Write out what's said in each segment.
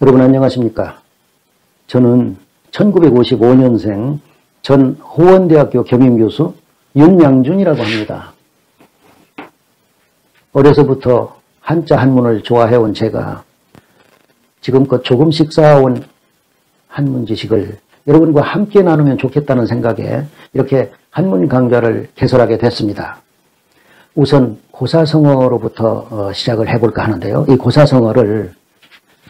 여러분 안녕하십니까? 저는 1955년생 전 호원대학교 겸임교수 윤양준이라고 합니다. 어려서부터 한자 한문을 좋아해온 제가 지금껏 조금씩 쌓아온 한문 지식을 여러분과 함께 나누면 좋겠다는 생각에 이렇게 한문 강좌를 개설하게 됐습니다. 우선 고사성어로부터 시작을 해볼까 하는데요. 이 고사성어를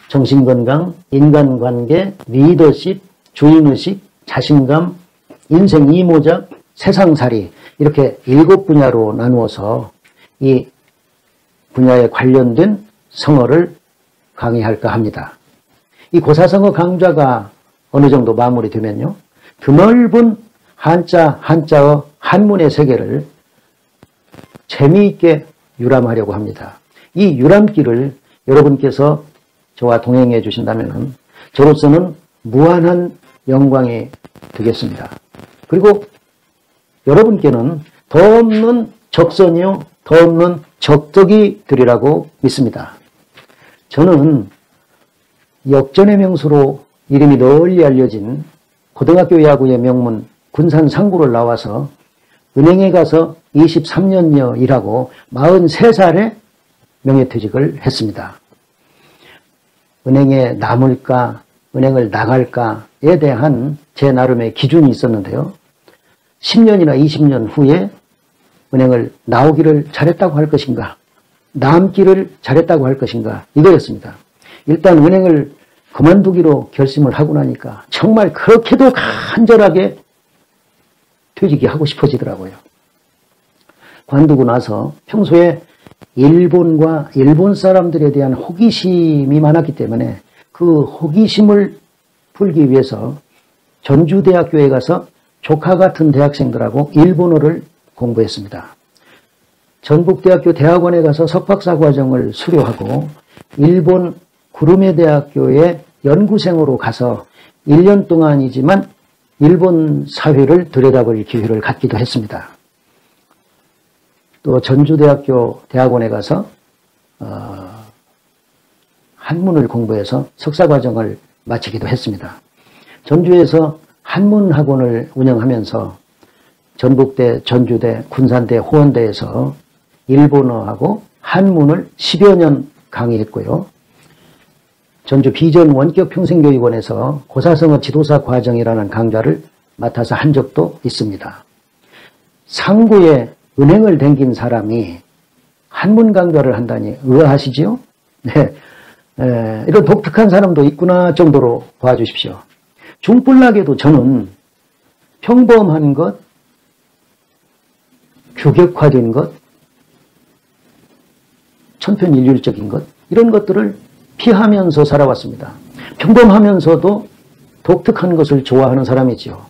정신건강, 인간관계, 리더십, 주인의식, 자신감, 인생 이모작, 세상살이 이렇게 7분야로 나누어서 이 분야에 관련된 성어를 강의할까 합니다. 이 고사성어 강좌가 어느 정도 마무리되면요. 드넓은 한자어, 한문의 세계를 재미있게 유람하려고 합니다. 이 유람길을 여러분께서 저와 동행해 주신다면 저로서는 무한한 영광이 되겠습니다. 그리고 여러분께는 더 없는 적선이요, 더 없는 적덕이 되리라고 믿습니다. 저는 역전의 명수로 이름이 널리 알려진 고등학교 야구의 명문 군산 상구를 나와서 은행에 가서 23년여 일하고 43살에 명예퇴직을 했습니다. 은행에 남을까, 은행을 나갈까에 대한 제 나름의 기준이 있었는데요. 10년이나 20년 후에 은행을 나오기를 잘했다고 할 것인가, 남기를 잘했다고 할 것인가, 이거였습니다. 일단 은행을 그만두기로 결심을 하고 나니까 정말 그렇게도 간절하게 퇴직이 하고 싶어지더라고요. 관두고 나서 평소에 일본과 일본 사람들에 대한 호기심이 많았기 때문에 그 호기심을 풀기 위해서 전주대학교에 가서 조카 같은 대학생들하고 일본어를 공부했습니다. 전북대학교 대학원에 가서 석박사 과정을 수료하고 일본 구르메 대학교에 연구생으로 가서 1년 동안이지만 일본 사회를 들여다볼 기회를 갖기도 했습니다. 또 전주대학교 대학원에 가서 한문을 공부해서 석사과정을 마치기도 했습니다. 전주에서 한문학원을 운영하면서 전북대, 전주대, 군산대, 호원대에서 일본어하고 한문을 10여 년 강의했고요. 전주 비전 원격평생교육원에서 고사성어 지도사 과정이라는 강좌를 맡아서 한 적도 있습니다. 상구에 은행을 댕긴 사람이 한문 강좌를 한다니 의아하시지요? 네, 이런 독특한 사람도 있구나 정도로 봐주십시오. 중불나게도 저는 평범한 것, 규격화된 것, 천편일률적인 것, 이런 것들을 피하면서 살아왔습니다. 평범하면서도 독특한 것을 좋아하는 사람이지요.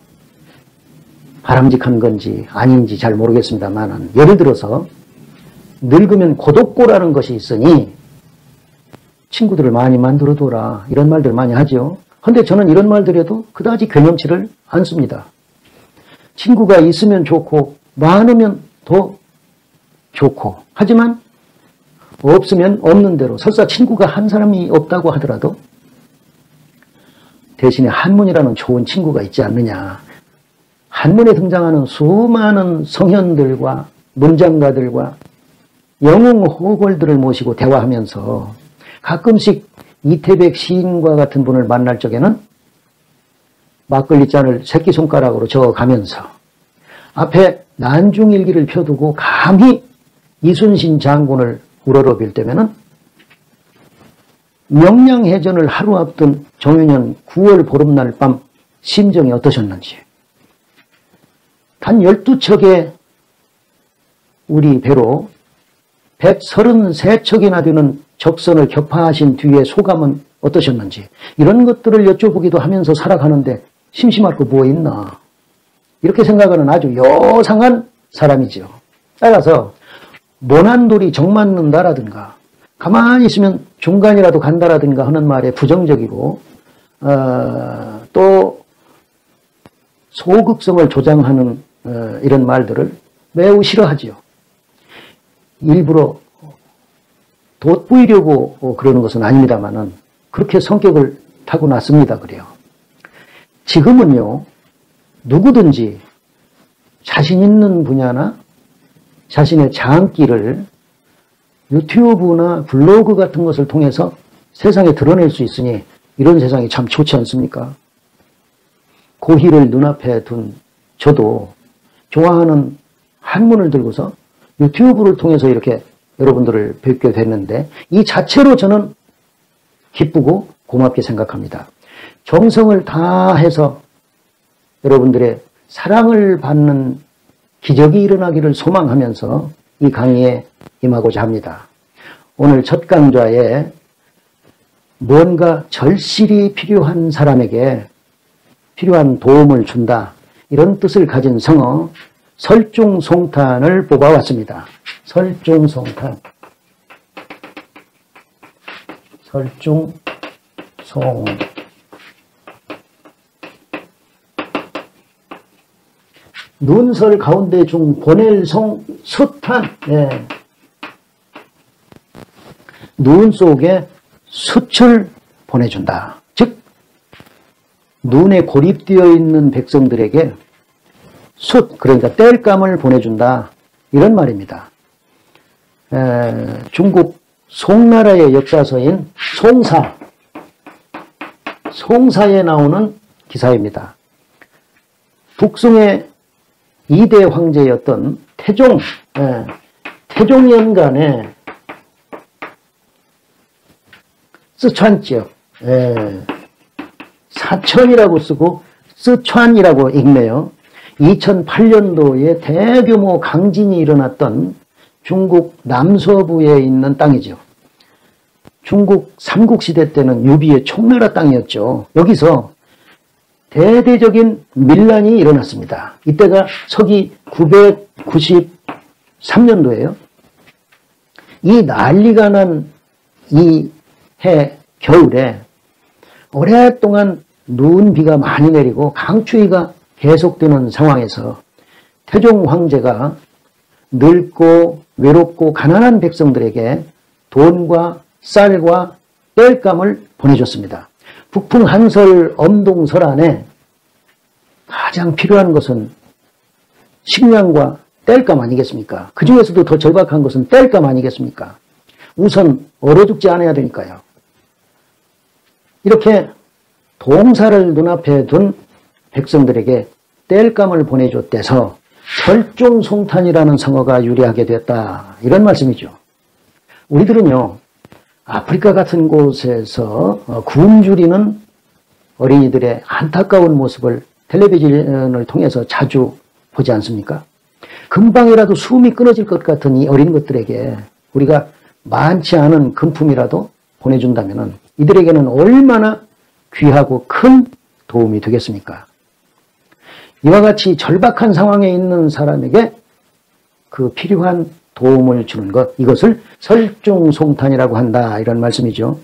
바람직한 건지 아닌지 잘 모르겠습니다만 예를 들어서 늙으면 고독고라는 것이 있으니 친구들을 많이 만들어둬라 이런 말들 많이 하죠. 그런데 저는 이런 말들에도 그다지 괴념치를 않습니다. 친구가 있으면 좋고 많으면 더 좋고 하지만 없으면 없는 대로 설사 친구가 한 사람이 없다고 하더라도 대신에 한문이라는 좋은 친구가 있지 않느냐. 한문에 등장하는 수많은 성현들과 문장가들과 영웅 호걸들을 모시고 대화하면서 가끔씩 이태백 시인과 같은 분을 만날 적에는 막걸리잔을 새끼손가락으로 저어가면서 앞에 난중일기를 펴두고 감히 이순신 장군을 우러러빌 때면은 명량해전을 하루 앞둔 정유년 9월 보름날 밤 심정이 어떠셨는지 단 12척의 우리 배로 133척이나 되는 적선을 격파하신 뒤에 소감은 어떠셨는지 이런 것들을 여쭤보기도 하면서 살아가는데 심심할 거 뭐 있나 이렇게 생각하는 아주 요상한 사람이죠. 따라서 모난 돌이 정 맞는다라든가 가만히 있으면 중간이라도 간다라든가 하는 말에 부정적이고 또 소극성을 조장하는 이런 말들을 매우 싫어하지요. 일부러 돋보이려고 그러는 것은 아닙니다만은 그렇게 성격을 타고났습니다. 그래요. 지금은요, 누구든지 자신 있는 분야나 자신의 장기를 유튜브나 블로그 같은 것을 통해서 세상에 드러낼 수 있으니 이런 세상이 참 좋지 않습니까? 고희를 눈앞에 둔 저도 좋아하는 한문을 들고서 유튜브를 통해서 이렇게 여러분들을 뵙게 됐는데 이 자체로 저는 기쁘고 고맙게 생각합니다. 정성을 다해서 여러분들의 사랑을 받는 기적이 일어나기를 소망하면서 이 강의에 임하고자 합니다. 오늘 첫 강좌에 뭔가 절실히 필요한 사람에게 필요한 도움을 준다, 이런 뜻을 가진 성어 설중송탄을 뽑아왔습니다. 설중송탄. 설중송. 눈설 가운데 중 보낼 송 숫탄. 예. 눈 속에 숯을 보내준다. 즉 눈에 고립되어 있는 백성들에게 숯, 그러니까 땔감을 보내준다, 이런 말입니다. 중국 송나라의 역사서인 송사에 나오는 기사입니다. 북송의 2대 황제였던 태종연간에 쓰촨 지역, 사천이라고 쓰고 쓰촨이라고 읽네요. 2008년도에 대규모 강진이 일어났던 중국 남서부에 있는 땅이죠. 중국 삼국시대 때는 유비의 총나라 땅이었죠. 여기서 대대적인 밀란이 일어났습니다. 이때가 서기 993년도예요. 이 난리가 난 이 해 겨울에 오랫동안 눈비가 많이 내리고 강추위가 계속되는 상황에서 태종 황제가 늙고 외롭고 가난한 백성들에게 돈과 쌀과 땔감을 보내줬습니다. 북풍 한설 엄동설 안에 가장 필요한 것은 식량과 땔감 아니겠습니까? 그 중에서도 더 절박한 것은 땔감 아니겠습니까? 우선 얼어 죽지 않아야 되니까요. 이렇게 동사를 눈앞에 둔 백성들에게 땔감을 보내줬대서 설중송탄이라는 성어가 유래하게 되었다, 이런 말씀이죠. 우리들은요, 아프리카 같은 곳에서 굶주리는 어린이들의 안타까운 모습을 텔레비전을 통해서 자주 보지 않습니까? 금방이라도 숨이 끊어질 것 같은 이 어린 것들에게 우리가 많지 않은 금품이라도 보내준다면 이들에게는 얼마나 귀하고 큰 도움이 되겠습니까? 이와 같이 절박한 상황에 있는 사람에게 그 필요한 도움을 주는 것, 이것을 설중송탄이라고 한다, 이런 말씀이죠.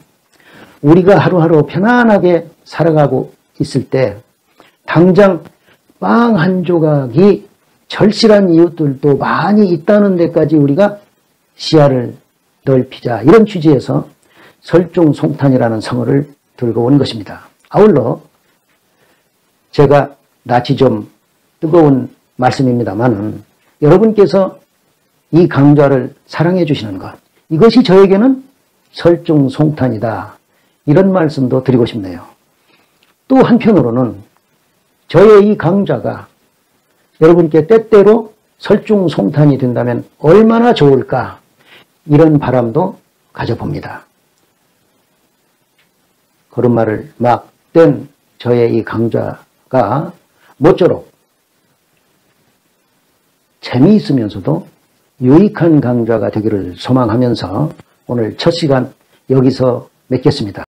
우리가 하루하루 편안하게 살아가고 있을 때 당장 빵 한 조각이 절실한 이웃들도 많이 있다는 데까지 우리가 시야를 넓히자, 이런 취지에서 설중송탄이라는 성어를 들고 온 것입니다. 아울러 제가 낯이 좀 뜨거운 말씀입니다만 여러분께서 이 강좌를 사랑해 주시는 것, 이것이 저에게는 설중송탄이다, 이런 말씀도 드리고 싶네요. 또 한편으로는 저의 이 강좌가 여러분께 때때로 설중송탄이 된다면 얼마나 좋을까, 이런 바람도 가져봅니다. 걸음마를 막 뗀 저의 이 강좌가 모쪼록 재미있으면서도 유익한 강좌가 되기를 소망하면서 오늘 첫 시간 여기서 맺겠습니다.